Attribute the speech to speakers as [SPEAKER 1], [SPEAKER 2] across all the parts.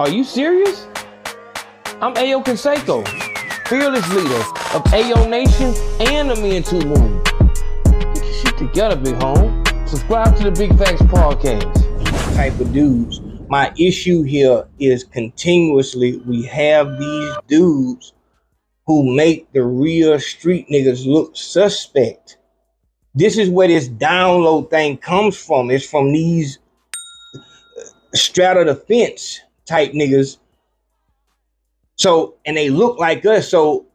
[SPEAKER 1] Are you serious? I'm Ayo Conseco, fearless leader of Ayo Nation and the Me and Two Movement. Get your shit together, big home. Subscribe to the Big Facts Podcast.
[SPEAKER 2] Type of dudes. My issue here is continuously we have these dudes who make the real street niggas look suspect. This is where this download thing comes from. It's from these straddle the fence type niggas. So, and they look like us. So,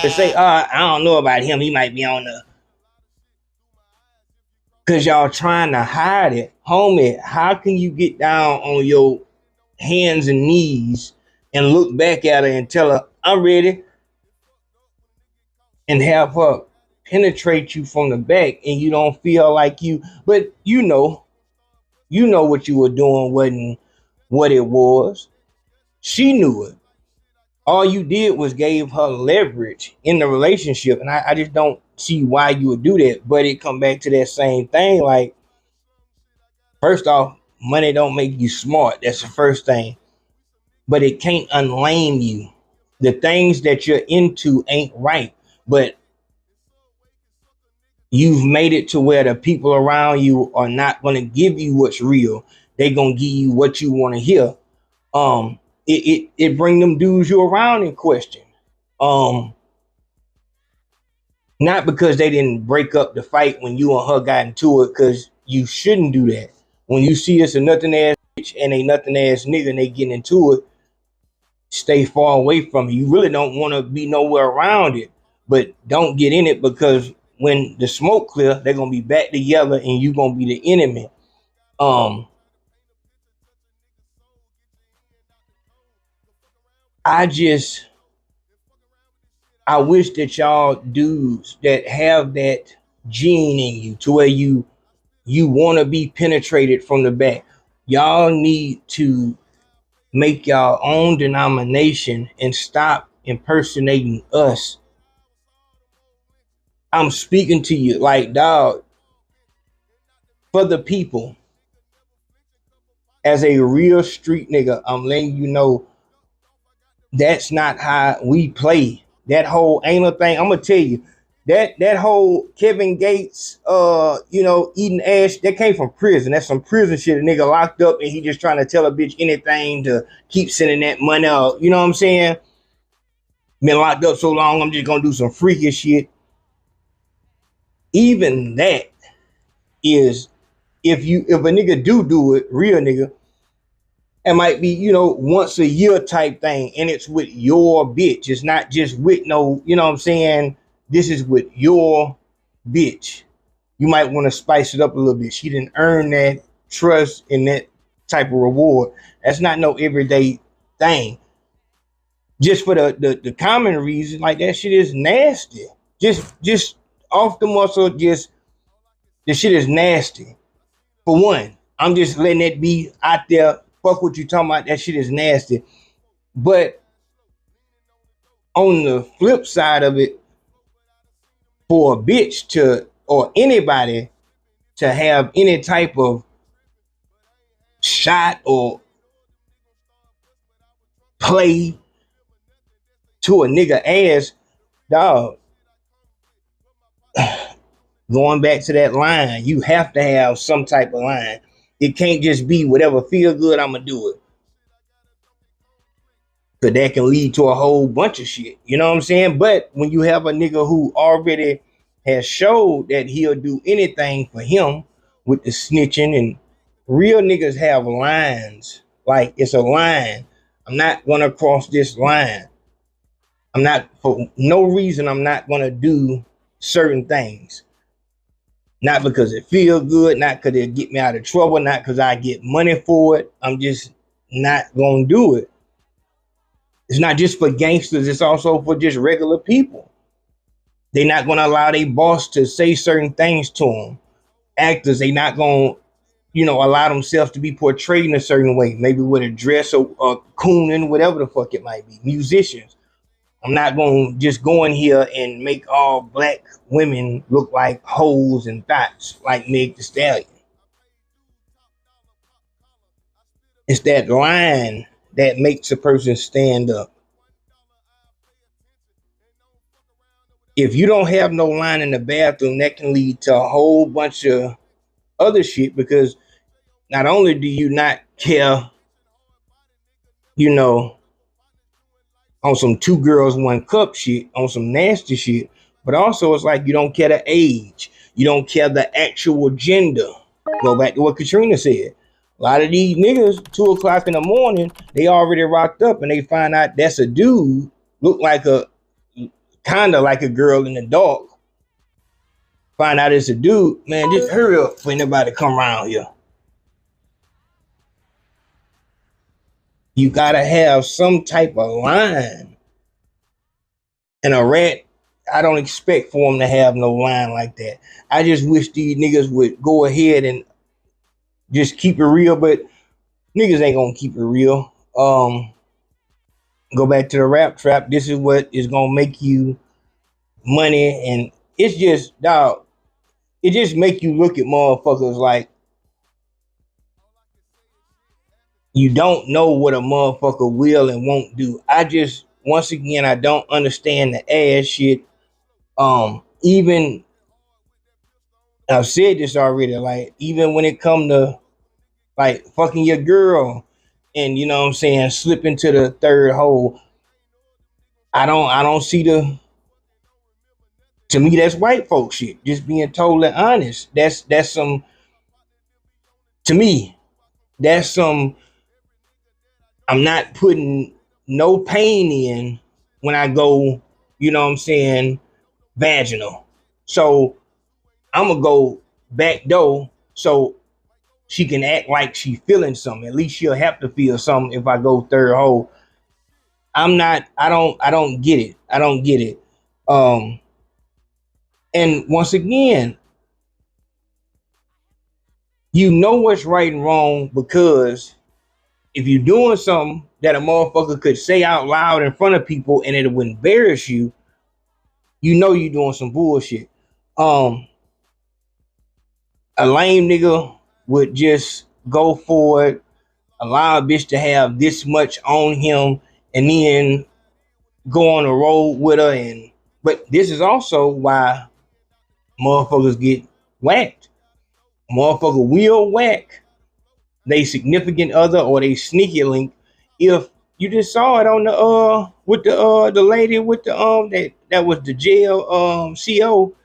[SPEAKER 2] they say, I don't know about him. He might be on the... Because y'all trying to hide it. Homie, how can you get down on your hands and knees and look back at her and tell her, I'm ready, and have her penetrate you from the back and you don't feel like you... But you know what you were doing wasn't what it was. She knew it. All you did was gave her leverage in the relationship. And I just don't see why you would do that. But it come back to that same thing. Like, first off, money don't make you smart. That's the first thing. But it can't unlame you. The things that you're into ain't right. But you've made it to where the people around you are not going to give you what's real. They're going to give you what you want to hear. It bring them dudes you around in question. Not because they didn't break up the fight when you and her got into it, because you shouldn't do that. When you see it's a nothing ass bitch and a nothing ass nigga and they getting into it, stay far away from it. You really don't want to be nowhere around it, but don't get in it, because when the smoke clear, they're gonna be back together and you gonna be the enemy. I wish that y'all dudes that have that gene in you to where you want to be penetrated from the back, y'all need to make y'all own denomination and stop impersonating us. I'm speaking to you like, dog, for the people. As a real street nigga, I'm letting you know that's not how we play. That whole anal thing, I'm gonna tell you, that whole Kevin Gates, eating ass, that came from prison. That's some prison shit. A nigga locked up and he just trying to tell a bitch anything to keep sending that money out. You know what I'm saying? Been locked up so long, I'm just gonna do some freaky shit. Even that is, if a nigga do it, real nigga, it might be, once a year type thing, and it's with your bitch. It's not just with no, you know what I'm saying? This is with your bitch. You might want to spice it up a little bit. She didn't earn that trust and that type of reward. That's not no everyday thing. Just for the common reason, like that shit is nasty. Just off the muscle, just the shit is nasty. For one, I'm just letting that be out there. Fuck what you talking about. That shit is nasty. But on the flip side of it, for a bitch to, or anybody to have any type of shot or play to a nigga ass, dog, going back to that line, you have to have some type of line. It can't just be whatever feel good, I'm gonna do it. Because that can lead to a whole bunch of shit. You know what I'm saying? But when you have a nigga who already has showed that he'll do anything for him with the snitching, and real niggas have lines. Like, it's a line. I'm not gonna cross this line. For no reason, I'm not gonna do certain things. Not because it feels good, not because it get me out of trouble, not because I get money for it. I'm just not gonna do it. It's not just for gangsters, it's also for just regular people. They're not gonna allow their boss to say certain things to them. Actors, they not gonna, allow themselves to be portrayed in a certain way, maybe with a dress or cooning, whatever the fuck it might be. Musicians, I'm not going to just go in here and make all black women look like hoes and thoughts like Meg Thee Stallion. It's that line that makes a person stand up. If you don't have no line in the bathroom, that can lead to a whole bunch of other shit, because not only do you not care, you know, on some two girls, one cup shit, on some nasty shit, but also it's like you don't care the age. You don't care the actual gender. Go back to what Katrina said. A lot of these niggas, 2 o'clock in the morning, they already rocked up and they find out that's a dude, look like a, kind of like a girl in the dark. Find out it's a dude, man, just hurry up for anybody to come around here. You gotta have some type of line. And a rat, I don't expect for him to have no line like that. I just wish these niggas would go ahead and just keep it real, but niggas ain't gonna keep it real. Go back to the rap trap. This is what is gonna make you money, and it's just, dog, it just make you look at motherfuckers like you don't know what a motherfucker will and won't do. I just, once again, I don't understand the ass shit. Even I've said this already, like even when it come to like fucking your girl and, you know what I'm saying, slip into the third hole, I don't see the, to me that's white folk shit. Just being totally honest. That's some, to me, that's some, I'm not putting no pain in when I go, you know what I'm saying, vaginal. So I'm gonna go back door so she can act like she feeling something. At least she'll have to feel something if I go third hole. I don't get it. I don't get it. And once again, you know what's right and wrong, because if you're doing something that a motherfucker could say out loud in front of people and it would embarrass you, you know you're doing some bullshit. A lame nigga would just go for it, allow a bitch to have this much on him, and then go on the road with her. And but this is also why motherfuckers get whacked. Motherfucker will whack they significant other or they sneaky link. If you just saw it on the with the lady with the that was the jail CO,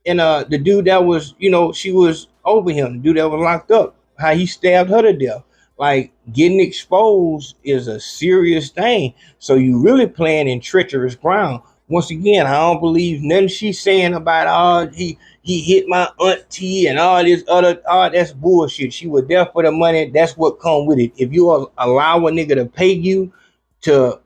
[SPEAKER 2] and the dude that was, you know, she was over him, the dude that was locked up, how he stabbed her to death. Like, getting exposed is a serious thing. So you really playing in treacherous ground. Once again, I don't believe nothing she's saying about, oh, he hit my auntie and all this other, oh, that's bullshit. She was there for the money. That's what come with it. If you allow a nigga to pay you to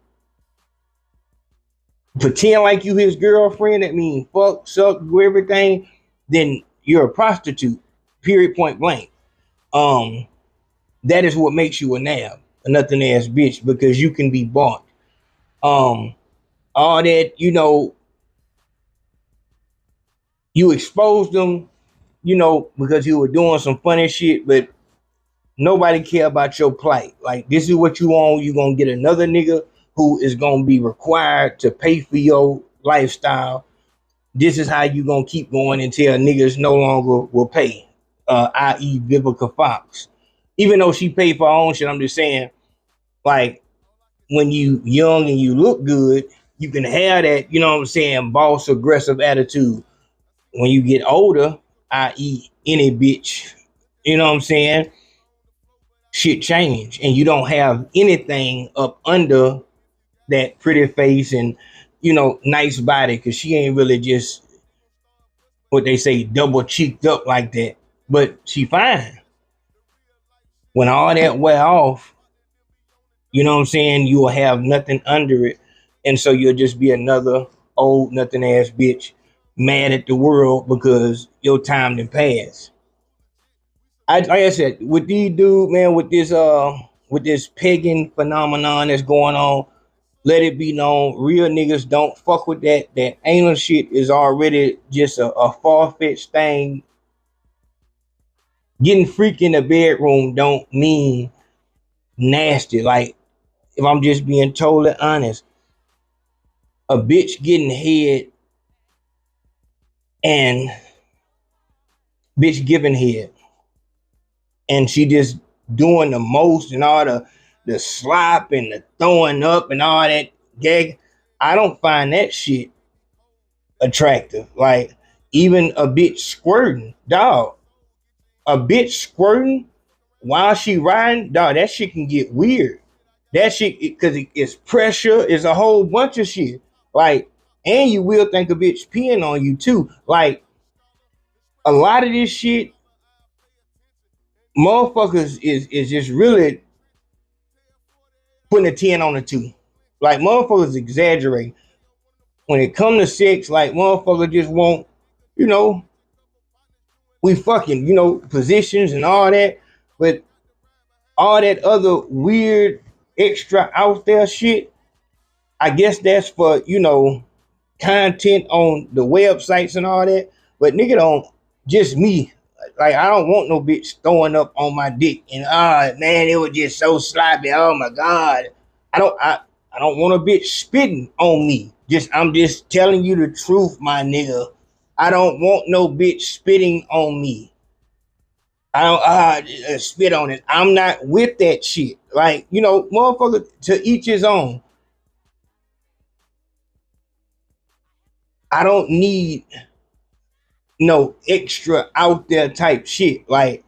[SPEAKER 2] pretend like you his girlfriend, that means fuck, suck, do everything, then you're a prostitute, period, point blank. That is what makes you a nab, a nothing ass bitch, because you can be bought. All that, you know, you exposed them, you know, because you were doing some funny shit, but nobody care about your plight. Like, this is what you want. You're gonna get another nigga who is gonna be required to pay for your lifestyle. This is how you gonna keep going until niggas no longer will pay, i.e. Vivica Fox. Even though she paid for her own shit, I'm just saying, like, when you young and you look good, you can have that, you know what I'm saying, boss aggressive attitude. When you get older, i.e. any bitch, you know what I'm saying, shit change, and you don't have anything up under that pretty face and, you know, nice body, because she ain't really just what they say double cheeked up like that, but she fine. When all that wear off, you know what I'm saying, you will have nothing under it, and so you'll just be another old nothing ass bitch mad at the world because your time done passed. Like I said, with these dude, man, with this pagan phenomenon that's going on, let it be known, real niggas don't fuck with that. That anal shit is already just a far-fetched thing. Getting freak in the bedroom don't mean nasty. Like, if I'm just being totally honest, a bitch getting head and bitch giving head, and she just doing the most and all the slop and the throwing up and all that gag. I don't find that shit attractive. Like, even a bitch squirting, dog. A bitch squirting while she riding, dog, that shit can get weird. That shit, because it's pressure, it's a whole bunch of shit. Like, and you will think a bitch peeing on you too. Like, a lot of this shit, motherfuckers is just really putting a 10 on a 2. Like, motherfuckers exaggerate. When it comes to sex, like, motherfuckers just want, you know, we fucking, positions and all that. But all that other weird, extra out there shit, I guess that's for, content on the websites and all that. But nigga, don't, just me. Like, I don't want no bitch throwing up on my dick and man, it was just so sloppy. Oh my God. I don't want a bitch spitting on me. I'm just telling you the truth, my nigga. I don't want no bitch spitting on me. I don't spit on it. I'm not with that shit. Like, motherfucker, to each his own. I don't need no extra out there type shit. Like,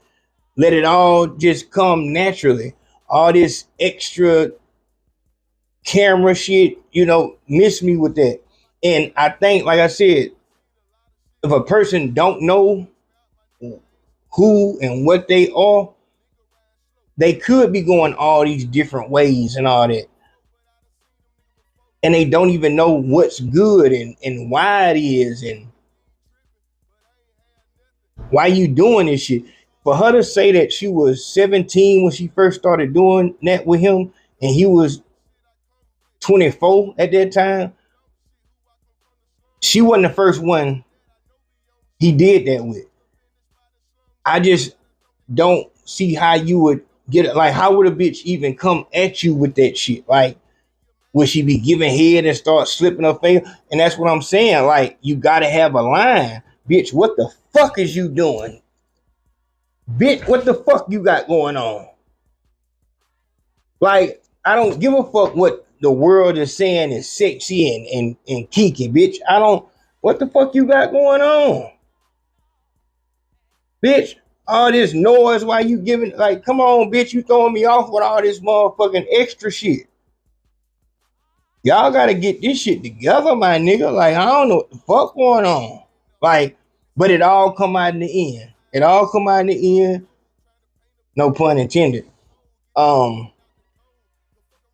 [SPEAKER 2] let it all just come naturally. All this extra camera shit, miss me with that. And I think, like I said, if a person don't know who and what they are, they could be going all these different ways and all that. And they don't even know what's good and why it is and why you doing this shit. For her to say that she was 17 when she first started doing that with him, and he was 24 at that time, she wasn't the first one he did that with. I just don't see how you would get it. Like, how would a bitch even come at you with that shit? Like, would she be giving head and start slipping her finger? And that's what I'm saying. Like, you gotta have a line. Bitch, what the fuck is you doing? Bitch, what the fuck you got going on? Like, I don't give a fuck what the world is saying is sexy and kiki, bitch. What the fuck you got going on? Bitch, all this noise while you giving, like, come on, bitch, you throwing me off with all this motherfucking extra shit. Y'all gotta get this shit together, my nigga. Like, I don't know what the fuck going on. Like, but it all come out in the end. It all come out in the end. No pun intended.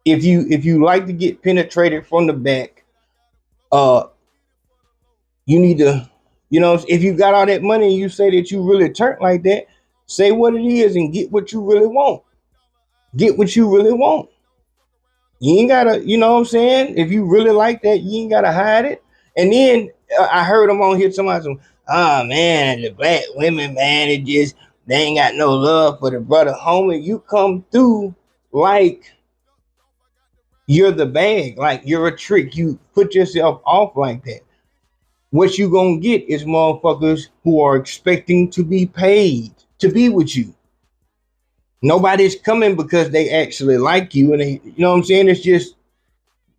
[SPEAKER 2] If you like to get penetrated from the back, you need to, if you got all that money and you say that you really turn like that, say what it is and get what you really want. Get what you really want. You ain't gotta, you know what I'm saying? If you really like that, you ain't gotta hide it. And then I heard them on here somebody, man, the black women, man, they ain't got no love for the brother. Homie, you come through like you're the bag, like you're a trick. You put yourself off like that. What you gonna get is motherfuckers who are expecting to be paid to be with you. Nobody's coming because they actually like you, and they, you know what I'm saying? It's just,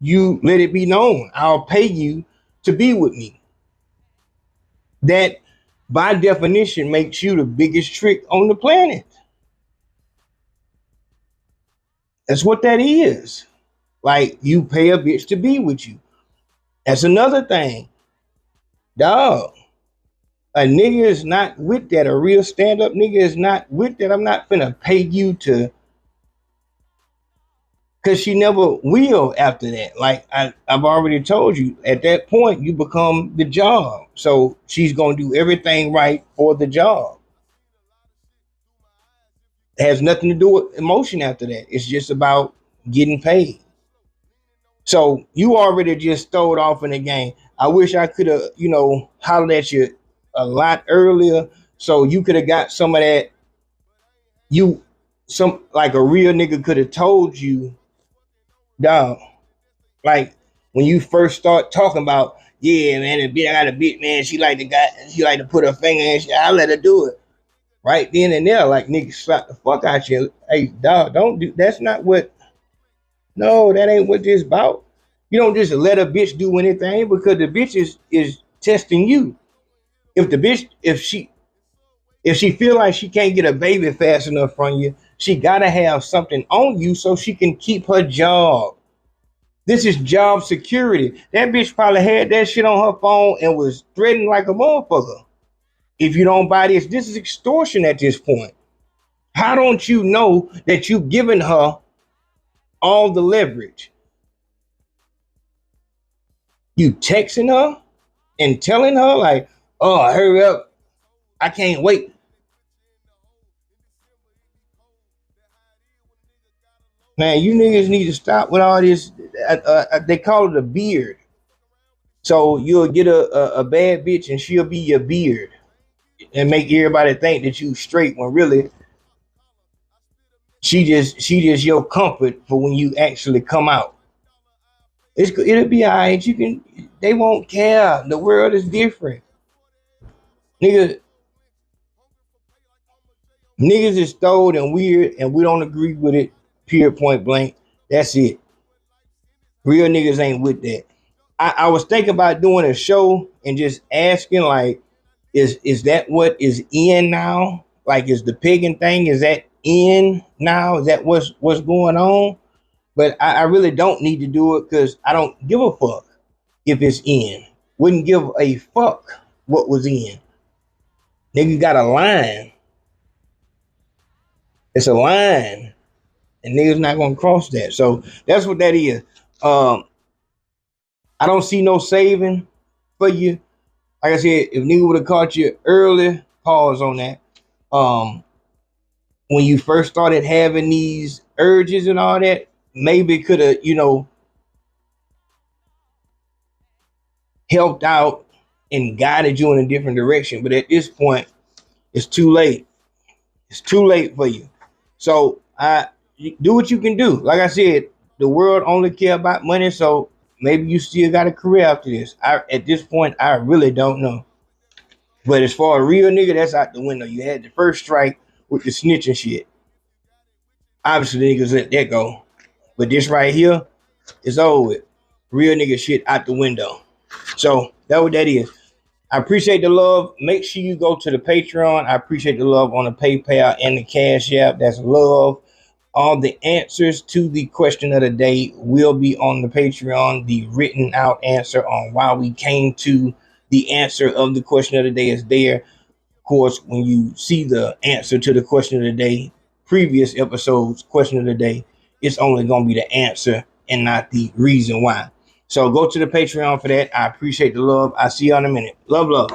[SPEAKER 2] you let it be known, I'll pay you to be with me. That, by definition, makes you the biggest trick on the planet. That's what that is. Like, you pay a bitch to be with you. That's another thing. Dog, a nigga is not with that. A real stand-up nigga is not with that. I'm not finna pay you to, because she never will after that. Like, I've already told you, at that point, you become the job. So she's going to do everything right for the job. It has nothing to do with emotion after that. It's just about getting paid. So you already just throw it off in the game. I wish I could have, hollered at you a lot earlier, so you could have got some of that. Like a real nigga could have told you dog. Like when you first start talking about, yeah, man, I got a bitch, man. She like to put her finger in. I let her do it right then and there. Like niggas slap the fuck out you. Hey, dog, don't do. That's not what. No, that ain't what this about. You don't just let a bitch do anything because the bitch is testing you. If the bitch, if she feel like she can't get a baby fast enough from you, she gotta have something on you so she can keep her job. This is job security. That bitch probably had that shit on her phone and was threatening like a motherfucker. If you don't buy this is extortion at this point. How don't you know that you've given her all the leverage? You texting her and telling her like, oh, hurry up. I can't wait. Man, you niggas need to stop with all this. They call it a beard. So you'll get a bad bitch and she'll be your beard and make everybody think that you straight when really she just your comfort for when you actually come out. It'll be all right. They won't care. The world is different. Niggas is throwed and weird and we don't agree with it. Period, point blank. That's it. Real niggas ain't with that. I was thinking about doing a show and just asking like, is that what is in now? Like, is the pagan thing, is that in now? Is that what's going on? But I really don't need to do it because I don't give a fuck if it's in. Wouldn't give a fuck what was in. Nigga got a line. It's a line. And niggas not gonna cross that. So that's what that is. I don't see no saving for you. Like I said, if nigga would have caught you early, pause on that. When you first started having these urges and all that, maybe could have, helped out and guided you in a different direction. But at this point, it's too late. It's too late for you. So do what you can do. Like I said, the world only care about money. So maybe you still got a career after this. At this point, I really don't know. But as far as a real nigga, that's out the window. You had the first strike with the snitching shit. Obviously, niggas let that go. But this right here is over with. Real nigga shit out the window. So that's what that is. I appreciate the love. Make sure you go to the Patreon. I appreciate the love on the PayPal and the Cash App. That's love. All the answers to the question of the day will be on the Patreon. The written out answer on why we came to the answer of the question of the day is there. Of course, when you see the answer to the question of the day, previous episodes, question of the day, it's only going to be the answer and not the reason why. So go to the Patreon for that. I appreciate the love. I'll see you in a minute. Love, love.